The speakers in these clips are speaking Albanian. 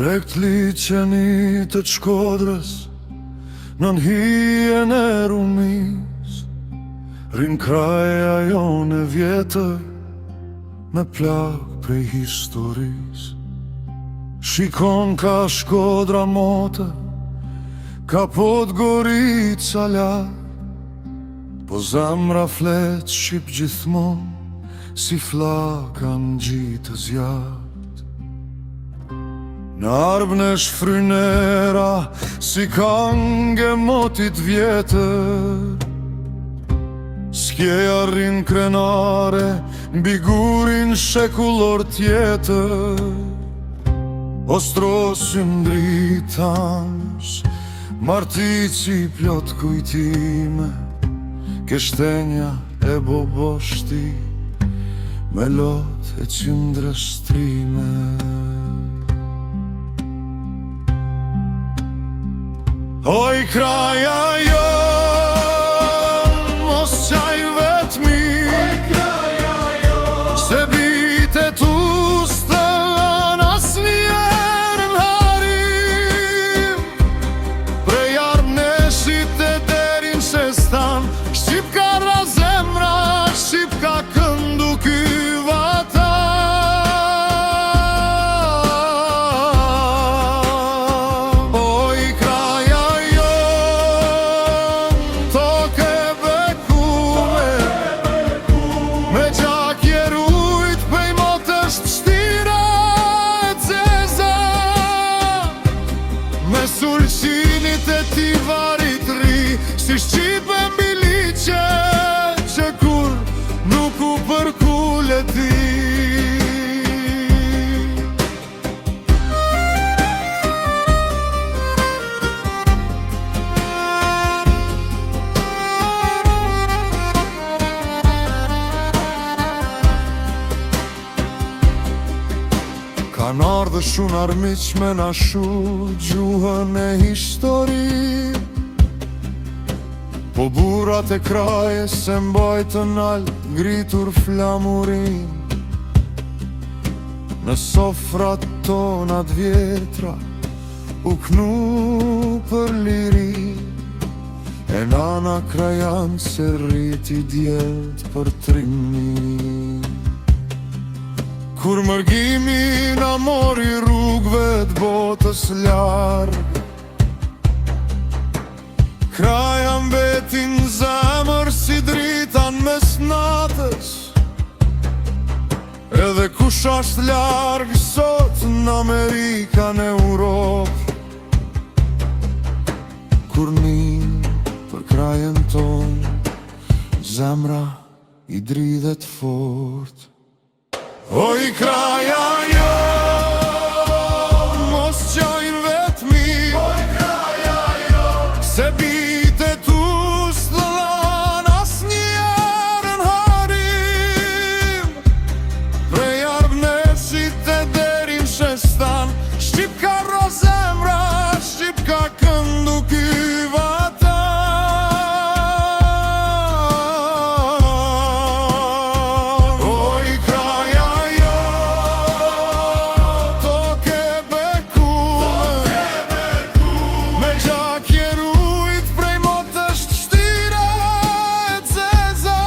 Drekt liqeni të Shkodrës, nën hijen e Rumis, rin kraja jone vjetër, me plak prej historis. Shikon ka Shkodra mote, ka Podgorica lart, po zemra flet shqip gjithmon, si flaka ngjitë zjart. Në arbën e shfrynera, si kange motit vjetër, skjeja rrin krenare, mbi gurin shekullor tjetër. Ostrosin dritans, martici plot kujtime, ke shtenja e boboshti, me lot e qindrestrime. Oj kraja jo, mos qaj vetmi, se bite tu stëllën asnjëherë në harim. Prej Armneshit e deri në Shestan, shqip ka razemra, shqip ka këndu ky vatan. Oj kraja jo, toke bekume, me gjakje rujt pej motës të shtira e zeza, me sulqinit e ti varit ri, si shqipe mbi liqe, që kur nuk u përkule ti. Kanë ardhë shumë armiq me na shu gjuhën e histori, po burat e kraje se mbajtën alë ngritur flamurin. Në sofrat tonat vjetra u knu për liri, e nana krajan se rriti djelt për trimin. Kur mërgimi na mori rrugve t'botës larg, kraja mbetin zemër si dritan mes natës, edhe kush ashtë larg sot në Amerika, në Europë. Kur nin për krajen ton, zemra i dridhet fort. Oj kraja jo, mos qajnë vetmi, se bite tu s'dhëllan asnjëherë në harim. Prej Armneshit e deri në Shestan, shqip ka rozemra, shqip ka këndu ky vatan. Oj kraja jo, toke bekume, me gjakje rujt prej motës të shtira e zeza,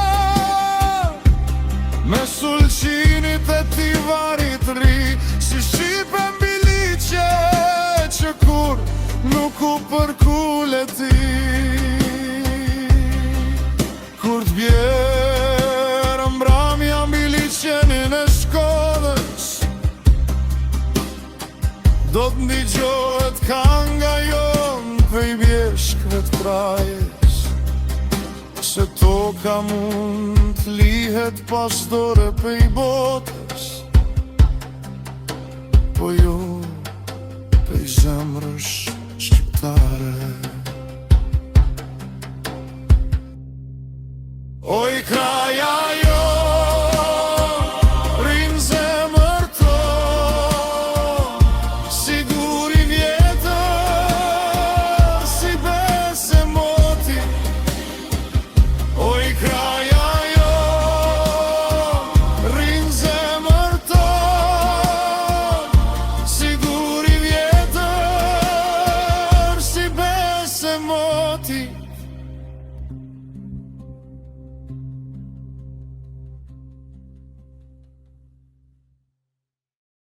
me sulqinit e ti varit ri, si shqipe mbi liqe, që kur nuk u përkule ti. Kur t'bjerë mbramja mbi liqenin e Shkodrës, do t'ndigjohet kanga jon prej bjeshkve t'krajes, se toka mund t'lihet pas dore prej botës, po jo prej zemrësh shqiptare.